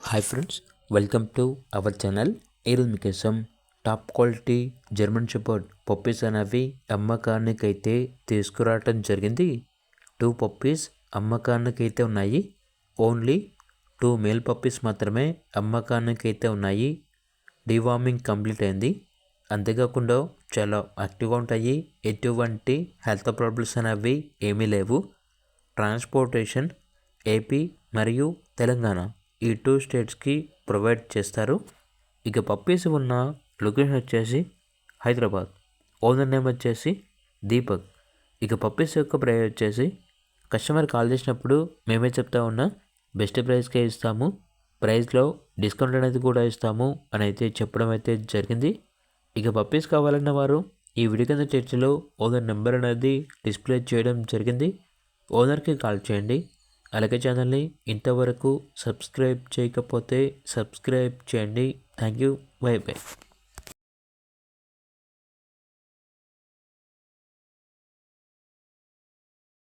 Hi friends, welcome to our channel. ఈరోజు మీకోసం top quality German shepherd puppies అనేవి అమ్మకానికైతే తీసుకురావటం జరిగింది. 2 పప్పీస్ అమ్మకానికైతే ఉన్నాయి. ఓన్లీ 2 మేల్ పప్పీస్ మాత్రమే అమ్మకానికైతే ఉన్నాయి. డివార్మింగ్ కంప్లీట్ అయింది. అంతేకాకుండా చాలా యాక్టివ్గా ఉంటాయి. ఎటువంటి హెల్త్ ప్రాబ్లమ్స్ అనేవి ఏమీ లేవు. ట్రాన్స్పోర్టేషన్ ఏపీ మరియు తెలంగాణ ఈ 2 స్టేట్స్కి ప్రొవైడ్ చేస్తారు. ఇక పప్పీస్ ఉన్న లొకేషన్ వచ్చేసి హైదరాబాద్. ఓనర్ నేమ్ వచ్చేసి దీపక్. ఇక పప్పీస్ యొక్క ప్రైస్ వచ్చేసి కస్టమర్ కాల్ చేసినప్పుడు మేమే చెప్తా ఉన్నా బెస్ట్ ప్రైస్కే ఇస్తాము, ప్రైస్లో డిస్కౌంట్ అనేది కూడా ఇస్తాము అని అయితే చెప్పడం అయితే జరిగింది. ఇక పప్పీస్ కావాలన్న వారు ఈ వీడియో కింద చర్చలో ఓనర్ నెంబర్ అనేది డిస్ప్లే చేయడం జరిగింది. ఓనర్కి కాల్ చేయండి. అలాగే ఛానల్ని ఇంతవరకు సబ్స్క్రైబ్ చేయకపోతే సబ్స్క్రైబ్ చేయండి. Thank you. By by.